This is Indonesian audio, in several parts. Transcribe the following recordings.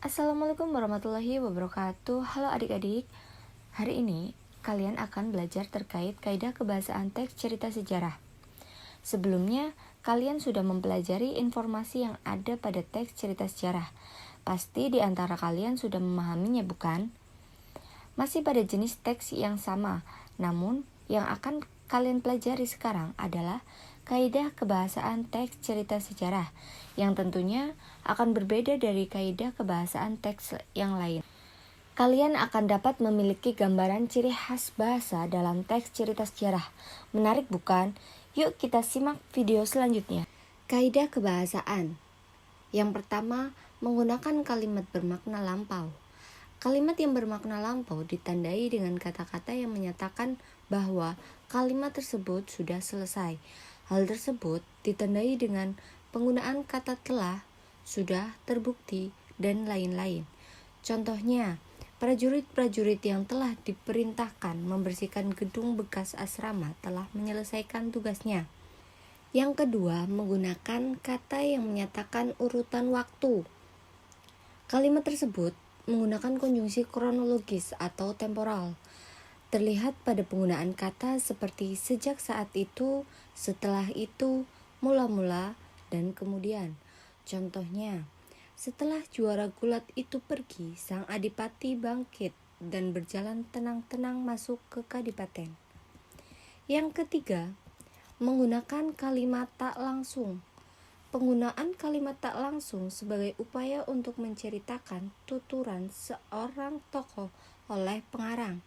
Assalamualaikum warahmatullahi wabarakatuh. Halo adik-adik. Hari ini kalian akan belajar terkait kaidah kebahasaan teks cerita sejarah. Sebelumnya, kalian sudah mempelajari informasi yang ada pada teks cerita sejarah. Pasti di antara kalian sudah memahaminya, bukan? Masih pada jenis teks yang sama, namun yang akan kalian pelajari sekarang adalah kaidah kebahasaan teks cerita sejarah, yang tentunya akan berbeda dari kaidah kebahasaan teks yang lain. Kalian akan dapat memiliki gambaran ciri khas bahasa dalam teks cerita sejarah. Menarik bukan? Yuk kita simak video selanjutnya. Kaidah kebahasaan. Yang pertama, menggunakan kalimat bermakna lampau. Kalimat yang bermakna lampau ditandai dengan kata-kata yang menyatakan bahwa kalimat tersebut sudah selesai. Hal tersebut ditandai dengan penggunaan kata telah, sudah, terbukti, dan lain-lain. Contohnya, prajurit-prajurit yang telah diperintahkan membersihkan gedung bekas asrama telah menyelesaikan tugasnya. Yang kedua, menggunakan kata yang menyatakan urutan waktu. Kalimat tersebut menggunakan konjungsi kronologis atau temporal. Terlihat pada penggunaan kata seperti sejak saat itu, setelah itu, mula-mula, dan kemudian. Contohnya, setelah juara gulat itu pergi, sang adipati bangkit dan berjalan tenang-tenang masuk ke kadipaten. Yang ketiga, menggunakan kalimat tak langsung. Penggunaan kalimat tak langsung sebagai upaya untuk menceritakan tuturan seorang tokoh oleh pengarang.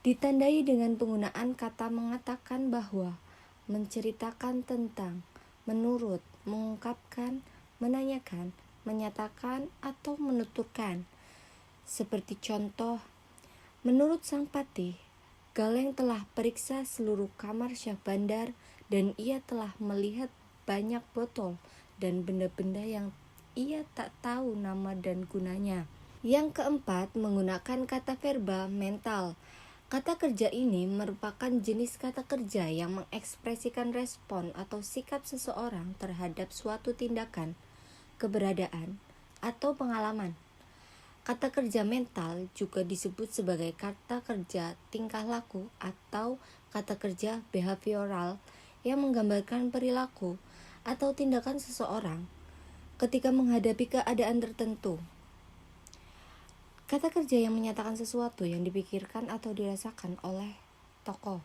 Ditandai dengan penggunaan kata mengatakan bahwa, menceritakan tentang, menurut, mengungkapkan, menanyakan, menyatakan, atau menuturkan. Seperti contoh, menurut sang patih, Galeng telah periksa seluruh kamar Syah Bandar dan ia telah melihat banyak botol dan benda-benda yang ia tak tahu nama dan gunanya. Yang keempat, menggunakan kata verba mental. Kata kerja ini merupakan jenis kata kerja yang mengekspresikan respon atau sikap seseorang terhadap suatu tindakan, keberadaan, atau pengalaman. Kata kerja mental juga disebut sebagai kata kerja tingkah laku atau kata kerja behavioral yang menggambarkan perilaku atau tindakan seseorang ketika menghadapi keadaan tertentu. Kata kerja yang menyatakan sesuatu yang dipikirkan atau dirasakan oleh tokoh.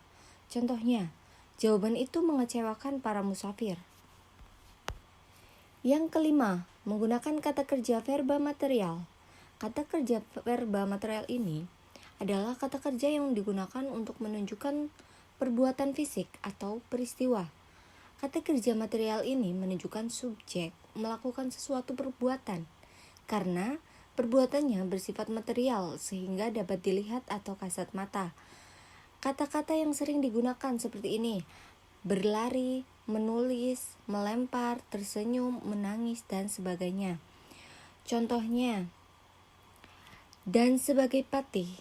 Contohnya, jawaban itu mengecewakan para musafir. Yang kelima, menggunakan kata kerja verba material. Kata kerja verba material ini adalah kata kerja yang digunakan untuk menunjukkan perbuatan fisik atau peristiwa. Kata kerja material ini menunjukkan subjek melakukan sesuatu perbuatan karena perbuatannya bersifat material sehingga dapat dilihat atau kasat mata. Kata-kata yang sering digunakan seperti ini: berlari, menulis, melempar, tersenyum, menangis, dan sebagainya. Contohnya, dan sebagai patih,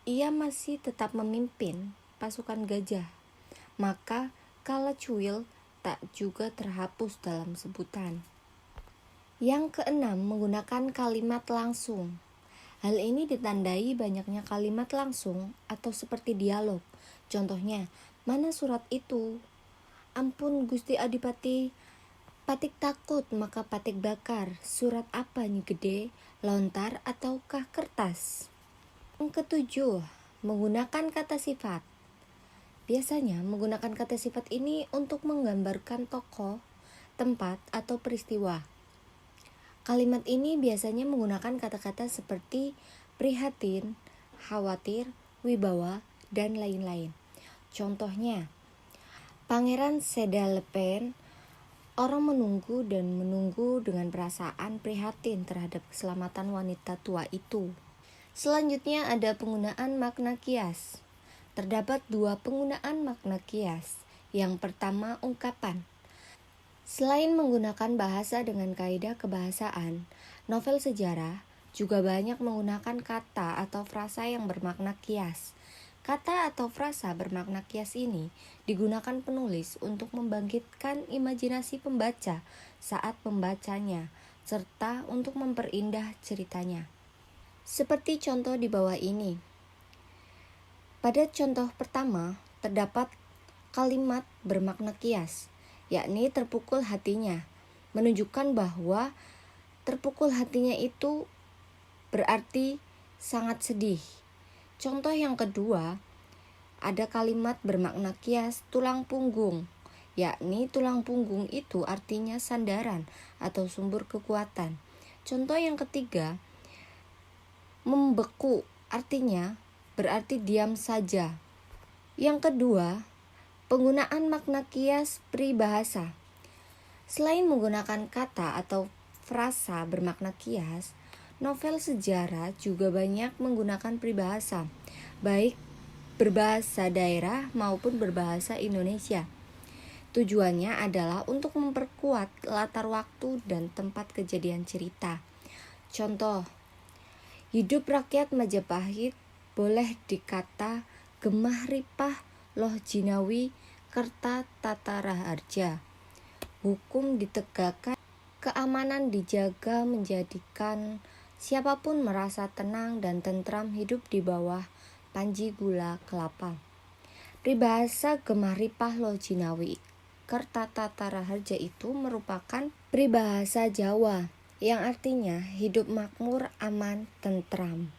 ia masih tetap memimpin pasukan gajah, maka kala cuil tak juga terhapus dalam sebutan. Yang keenam, menggunakan kalimat langsung. Hal ini ditandai banyaknya kalimat langsung atau seperti dialog. Contohnya, mana surat itu? Ampun Gusti Adipati, patik takut maka patik bakar. Surat apa nih gede? Lontar ataukah kertas? Yang ketujuh, menggunakan kata sifat. Biasanya menggunakan kata sifat ini untuk menggambarkan tokoh, tempat, atau peristiwa. Kalimat ini biasanya menggunakan kata-kata seperti prihatin, khawatir, wibawa, dan lain-lain. Contohnya, Pangeran Seda Lepen, orang menunggu dan menunggu dengan perasaan prihatin terhadap keselamatan wanita tua itu. Selanjutnya ada penggunaan makna kias. Terdapat dua penggunaan makna kias. Yang pertama, ungkapan. Selain menggunakan bahasa dengan kaidah kebahasaan, novel sejarah juga banyak menggunakan kata atau frasa yang bermakna kias. Kata atau frasa bermakna kias ini digunakan penulis untuk membangkitkan imajinasi pembaca saat membacanya. serta untuk memperindah ceritanya. Seperti contoh di bawah ini. Pada contoh pertama, terdapat kalimat bermakna kias, yakni terpukul hatinya, menunjukkan bahwa terpukul hatinya itu berarti sangat sedih. Contoh yang kedua, ada kalimat bermakna kias tulang punggung, yakni tulang punggung itu artinya sandaran atau sumber kekuatan. Contoh yang ketiga, membeku artinya berarti diam saja. Yang kedua, penggunaan makna kias peribahasa. Selain menggunakan kata atau frasa bermakna kias, novel sejarah juga banyak menggunakan peribahasa, baik berbahasa daerah maupun berbahasa Indonesia. Tujuannya adalah untuk memperkuat latar waktu dan tempat kejadian cerita. Contoh, hidup rakyat Majapahit boleh dikata gemah ripah loh jinawi kerta tatara harja. Hukum ditegakkan, keamanan dijaga menjadikan siapapun merasa tenang dan tentram hidup di bawah panji gula kelapa. Peribahasa gemah ripah loh jinawi kerta tatara harja itu merupakan peribahasa Jawa yang artinya hidup makmur, aman, tentram.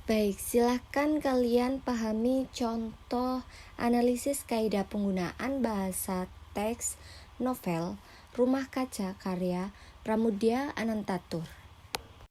Baik, silahkan kalian pahami contoh analisis kaidah penggunaan bahasa teks novel Rumah Kaca karya Pramudia Anantatur.